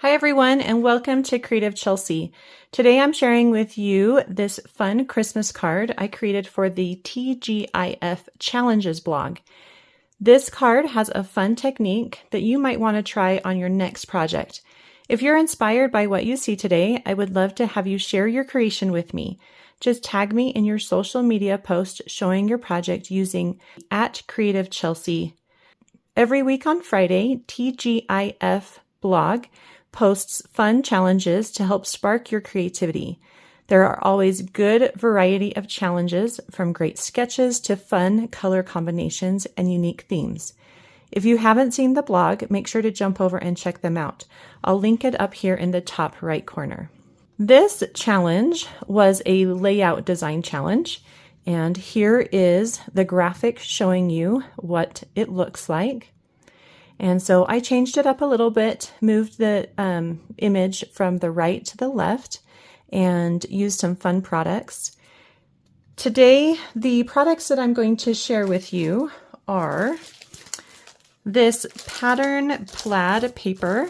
Hi everyone, and welcome to Creative Chelsea. Today I'm sharing with you this fun Christmas card I created for the TGIF Challenges blog. This card has a fun technique that you might want to try on your next project. If you're inspired by what you see today, I would love to have you share your creation with me. Just tag me in your social media post showing your project using @CreativeChelsea. Every week on Friday, TGIF blog posts fun challenges to help spark your creativity. There are always good variety of challenges, from great sketches to fun color combinations and unique themes. If you haven't seen the blog, make sure to jump over and check them out. I'll link it up here in the top right corner. This challenge was a layout design challenge, and here is the graphic showing you what it looks like. And so I changed it up a little bit, moved the image from the right to the left, and used some fun products. Today, the products that I'm going to share with you are this pattern plaid paper.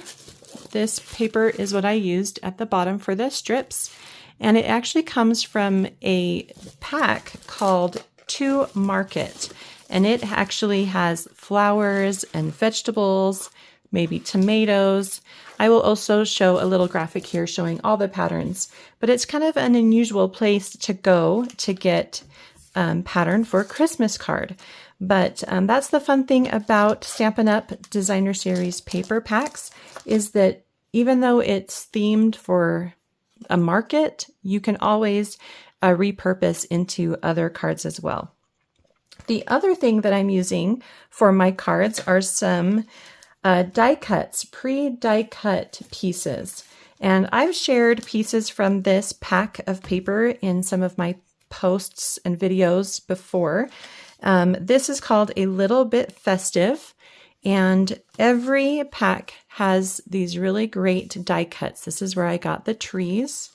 This paper is what I used at the bottom for the strips, and it actually comes from a pack called To Market. And it actually has flowers and vegetables, maybe tomatoes. I will also show a little graphic here showing all the patterns, but it's kind of an unusual place to go to get pattern for a Christmas card. But that's the fun thing about Stampin' Up! Designer Series paper packs, is that even though it's themed for a market, you can always repurpose into other cards as well. The other thing that I'm using for my cards are some die cuts, pre-die cut pieces. And I've shared pieces from this pack of paper in some of my posts and videos before. This is called A Little Bit Festive, and every pack has these really great die cuts. This is where I got the trees.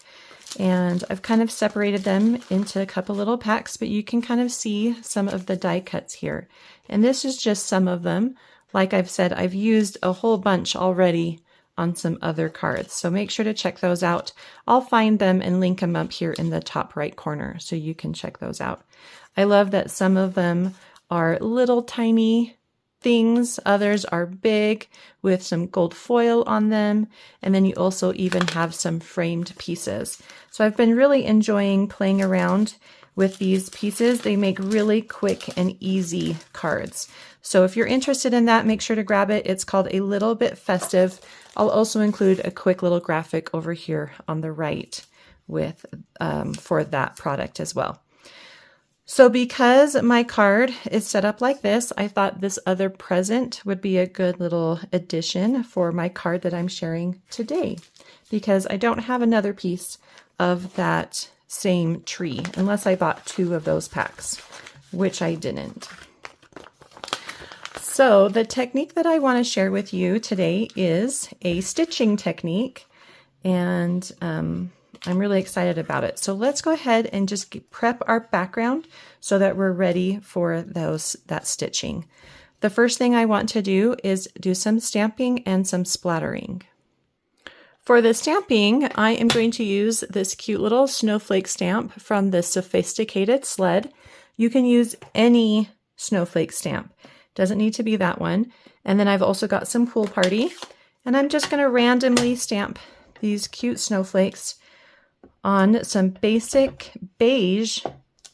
And I've kind of separated them into a couple little packs, but you can kind of see some of the die cuts here. And this is just some of them. Like I've said, I've used a whole bunch already on some other cards, so make sure to check those out. I'll find them and link them up here in the top right corner so you can check those out. I love that some of them are little tiny things, others are big with some gold foil on them, and then you also even have some framed pieces. So I've been really enjoying playing around with these pieces. They make really quick and easy cards. So if you're interested in that, make sure to grab it. It's called A Little Bit Festive. I'll also include a quick little graphic over here on the right with for that product as well. So because my card is set up like this, I thought this other present would be a good little addition for my card that I'm sharing today, because I don't have another piece of that same tree unless I bought 2 of those packs, which I didn't. So the technique that I want to share with you today is a stitching technique, and I'm really excited about it. So let's go ahead and just prep our background so that we're ready for that stitching. The first thing I want to do is do some stamping and some splattering. For the stamping, I am going to use this cute little snowflake stamp from the Sophisticated Sled. You can use any snowflake stamp. Doesn't need to be that one. And then I've also got some Pool Party, and I'm just going to randomly stamp these cute snowflakes on some basic beige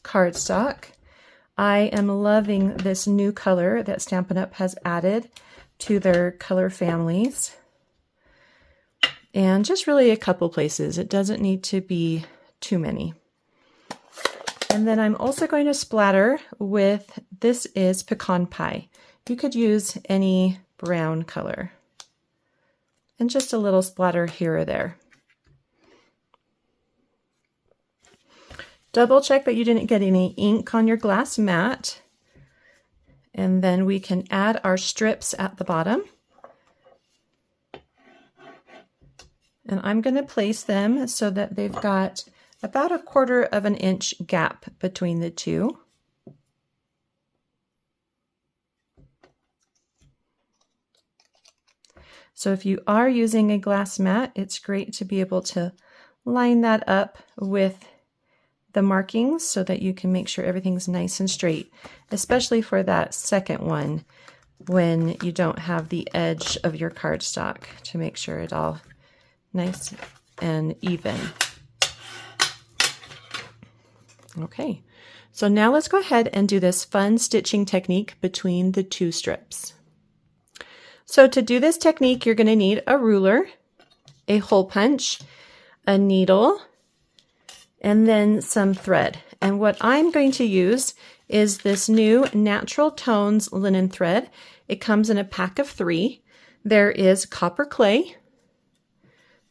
cardstock. I am loving this new color that Stampin' Up! Has added to their color families. And just really a couple places. It doesn't need to be too many. And then I'm also going to splatter with, this is Pecan Pie. You could use any brown color. And just a little splatter here or there. Double check that you didn't get any ink on your glass mat. And then we can add our strips at the bottom. And I'm going to place them so that they've got about 1/4 inch gap between the two. So if you are using a glass mat, it's great to be able to line that up with the markings so that you can make sure everything's nice and straight, especially for that second one when you don't have the edge of your cardstock, to make sure it all nice and even. Okay, so now let's go ahead and do this fun stitching technique between the two strips. So to do this technique, you're going to need a ruler, a hole punch, a needle, and then some thread. And what I'm going to use is this new Natural Tones linen thread. It comes in a pack of 3. There is copper clay,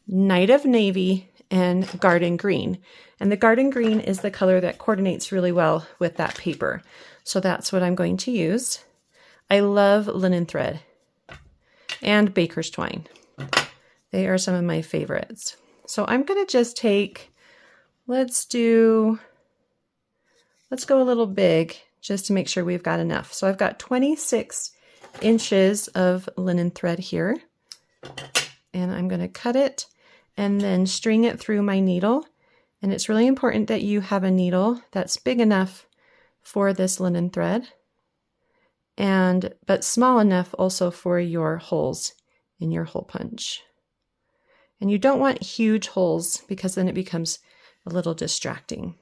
Night of Navy, and garden green. And the garden green is the color that coordinates really well with that paper. So that's what I'm going to use. I love linen thread and baker's twine. They are some of my favorites. So I'm going to just take, let's go a little big just to make sure we've got enough. So I've got 26 inches of linen thread here, and I'm going to cut it and then string it through my needle. And it's really important that you have a needle that's big enough for this linen thread, but small enough also for your holes in your hole punch. And you don't want huge holes because then it becomes a little distracting.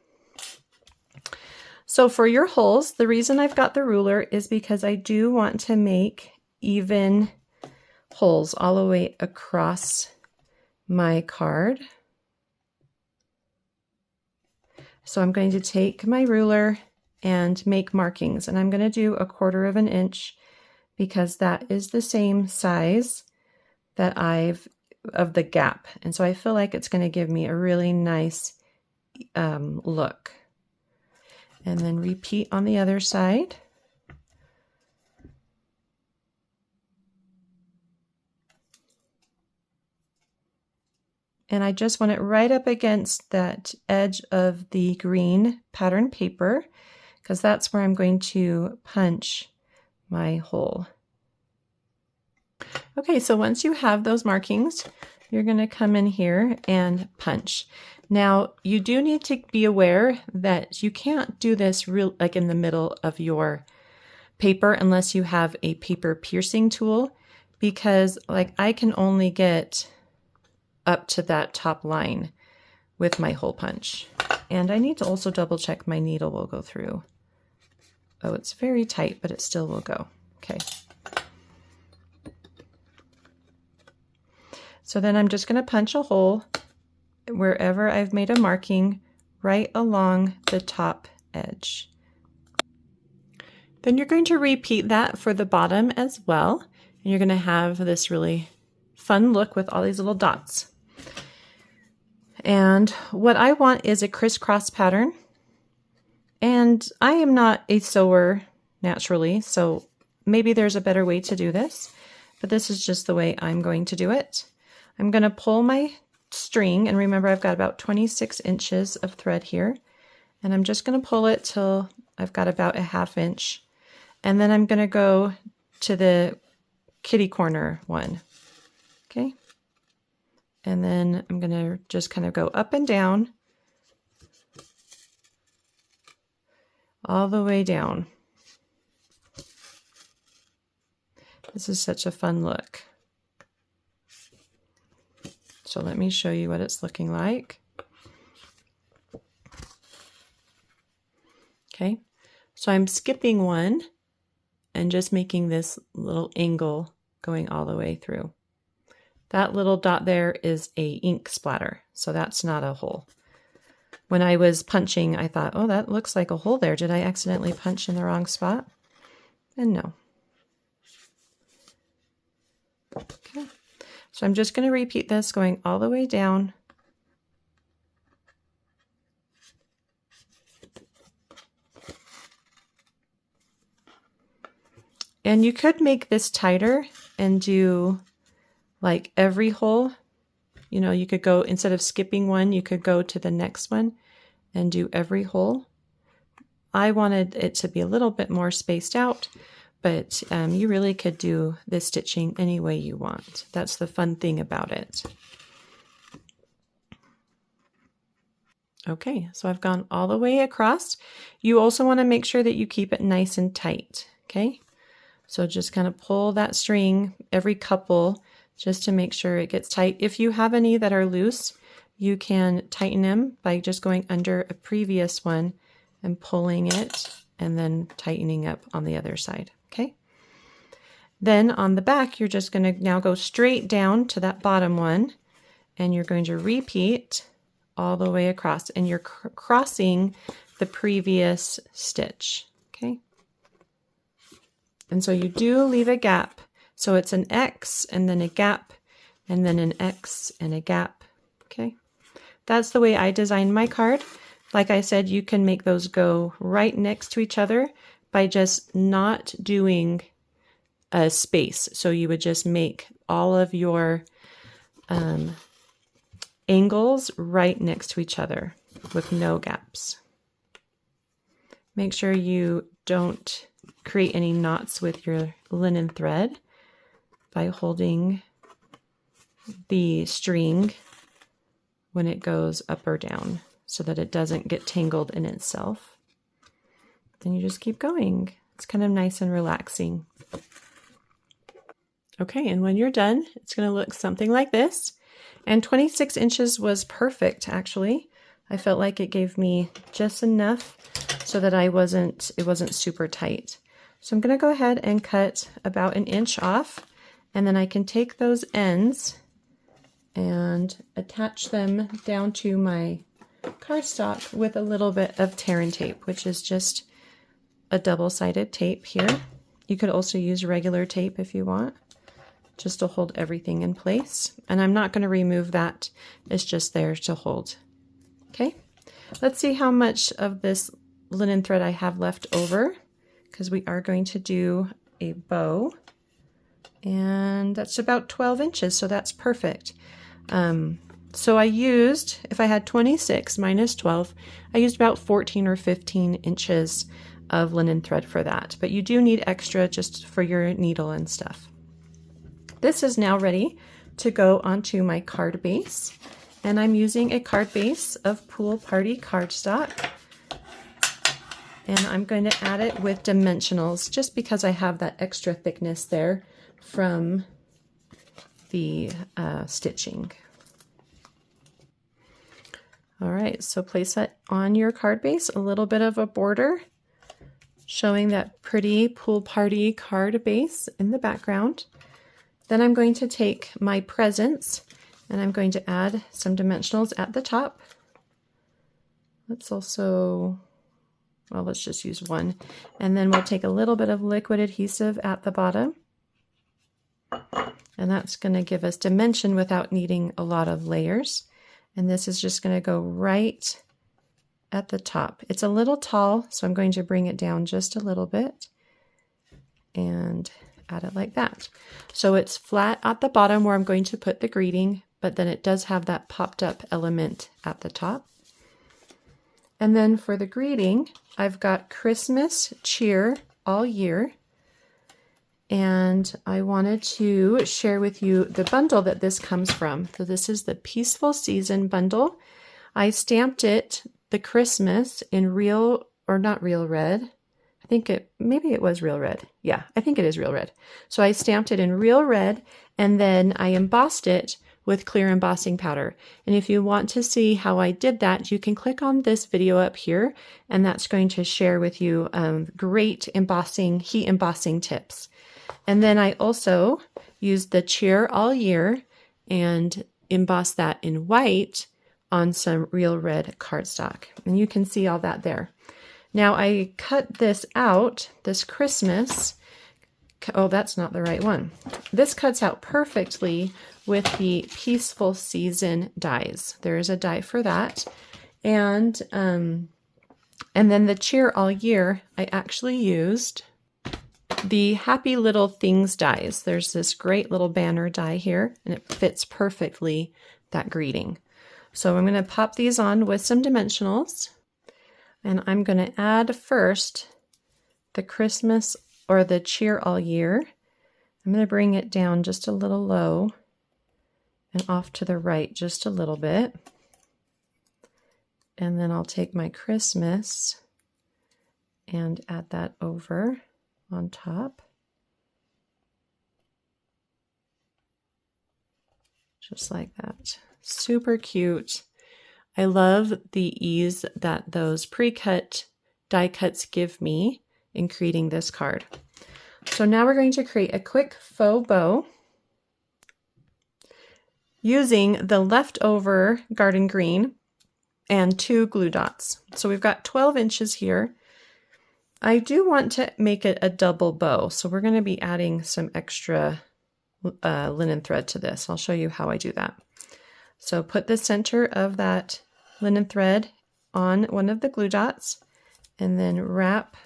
So for your holes, the reason I've got the ruler is because I do want to make even holes all the way across my card. So I'm going to take my ruler and make markings, and I'm going to do 1/4 of an inch because that is the same size that of the gap. And so I feel like it's going to give me a really nice look. And then repeat on the other side. And I just want it right up against that edge of the green pattern paper, because that's where I'm going to punch my hole. Okay, so once you have those markings, you're going to come in here and punch. Now, you do need to be aware that you can't do this like in the middle of your paper unless you have a paper piercing tool, because like I can only get up to that top line with my hole punch. And I need to also double check my needle will go through. Oh, it's very tight, but it still will go. Okay. So then I'm just going to punch a hole wherever I've made a marking right along the top edge. Then you're going to repeat that for the bottom as well. And you're going to have this really fun look with all these little dots. And what I want is a crisscross pattern. And I am not a sewer naturally, so maybe there's a better way to do this, but this is just the way I'm going to do it. I'm going to pull my string, and remember I've got about 26 inches of thread here, and I'm just going to pull it till I've got about a 1/2 inch, and then I'm going to go to the kitty corner one. Okay, and then I'm going to just kind of go up and down all the way down. This is such a fun look. So let me show you what it's looking like. Okay, so I'm skipping one and just making this little angle going all the way through. That little dot there is a ink splatter, so that's not a hole. When I was punching, I thought, oh, that looks like a hole there. Did I accidentally punch in the wrong spot? And no. Okay. So I'm just going to repeat this going all the way down. And you could make this tighter and do like every hole. You know, you could go, instead of skipping one, you could go to the next one and do every hole. I wanted it to be a little bit more spaced out, but you really could do this stitching any way you want. That's the fun thing about it. Okay, so I've gone all the way across. You also want to make sure that you keep it nice and tight, okay? So just kind of pull that string every couple just to make sure it gets tight. If you have any that are loose, you can tighten them by just going under a previous one and pulling it and then tightening up on the other side, okay? Then on the back, you're just going to now go straight down to that bottom one, and you're going to repeat all the way across, and you're crossing the previous stitch, okay? And so you do leave a gap. So it's an X and then a gap and then an X and a gap, okay? That's the way I designed my card. Like I said, you can make those go right next to each other by just not doing a space. So you would just make all of your angles right next to each other with no gaps. Make sure you don't create any knots with your linen thread by holding the string when it goes up or down so that it doesn't get tangled in itself. Then you just keep going. It's kind of nice and relaxing. Okay, and when you're done, it's going to look something like this. And 26 inches was perfect, actually. I felt like it gave me just enough so that it wasn't super tight. So I'm going to go ahead and cut about 1 inch off, and then I can take those ends and attach them down to my cardstock with a little bit of tear and tape, which is just a double-sided tape here. You could also use regular tape if you want, just to hold everything in place. And I'm not going to remove that. It's just there to hold. Okay, let's see how much of this linen thread I have left over, because we are going to do a bow. And that's about 12 inches, so that's perfect. So I used, if I had 26 minus 12, I used about 14 or 15 inches of linen thread for that. But you do need extra just for your needle and stuff. This is now ready to go onto my card base, and I'm using a card base of Party Cardstock, and I'm going to add it with dimensionals just because I have that extra thickness there from the stitching. All right, so place that on your card base, a little bit of a border showing that pretty Pool Party card base in the background. Then I'm going to take my presents and I'm going to add some dimensionals at the top. Let's also, well, let's just use one. And then we'll take a little bit of liquid adhesive at the bottom. And that's going to give us dimension without needing a lot of layers. And this is just going to go right at the top. It's a little tall, so I'm going to bring it down just a little bit and add it like that. So it's flat at the bottom where I'm going to put the greeting, but then it does have that popped up element at the top. And then for the greeting, I've got Christmas cheer all year. And I wanted to share with you the bundle that this comes from. So this is the Peaceful Season bundle. I stamped it, the Christmas, in real, or not real red. I think maybe it was real red. Yeah, I think it is real red. So I stamped it in real red, and then I embossed it with clear embossing powder. And if you want to see how I did that, you can click on this video up here, and that's going to share with you great embossing, heat embossing tips. And then I also used the cheer all year and embossed that in white on some real red cardstock. And you can see all that there. Now I cut this out, this Christmas. Oh, that's not the right one. This cuts out perfectly with the Peaceful Season dies. There is a die for that. And then the cheer all year, I actually used the Happy Little Things dies. There's this great little banner die here, and it fits perfectly that greeting. So I'm going to pop these on with some dimensionals, and I'm going to add first the Christmas or the cheer all year. I'm going to bring it down just a little low and off to the right just a little bit. And then I'll take my Christmas and add that over on top. Just like that. Super cute. I love the ease that those pre-cut die cuts give me in creating this card. So now we're going to create a quick faux bow using the leftover garden green and 2 glue dots. So we've got 12 inches here. I do want to make it a double bow, so we're going to be adding some extra linen thread to this. I'll show you how I do that. So put the center of that linen thread on one of the glue dots and then wrap,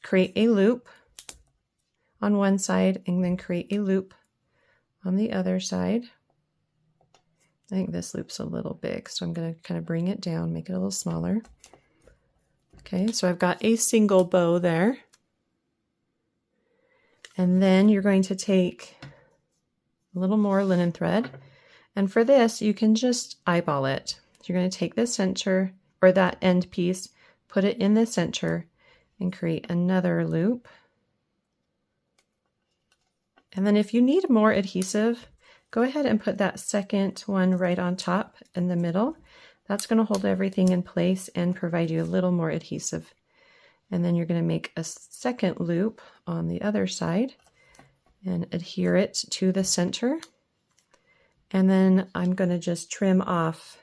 create a loop on one side and then create a loop on the other side. I think this loop's a little big, so I'm going to kind of bring it down, make it a little smaller. Okay, so I've got a single bow there. And then you're going to take a little more linen thread. And for this, you can just eyeball it. You're going to take the center, or that end piece, put it in the center, and create another loop. And then if you need more adhesive, go ahead and put that second one right on top in the middle. That's going to hold everything in place and provide you a little more adhesive. And then you're going to make a second loop on the other side and adhere it to the center. And then I'm going to just trim off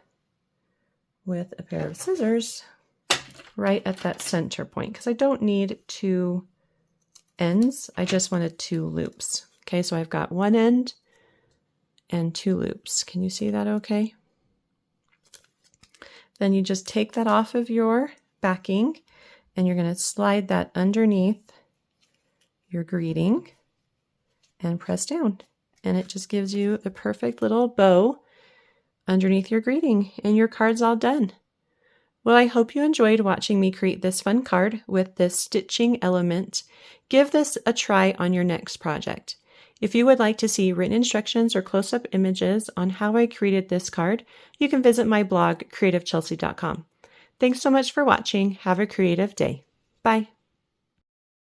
with a pair of scissors right at that center point, because I don't need 2 ends. I just wanted 2 loops. Okay, so I've got 1 end and 2 loops. Can you see that okay? Then you just take that off of your backing and you're going to slide that underneath your greeting and press down. And it just gives you the perfect little bow underneath your greeting, and your card's all done. Well, I hope you enjoyed watching me create this fun card with this stitching element. Give this a try on your next project. If you would like to see written instructions or close-up images on how I created this card, you can visit my blog, creativechelsea.com. Thanks so much for watching. Have a creative day. Bye.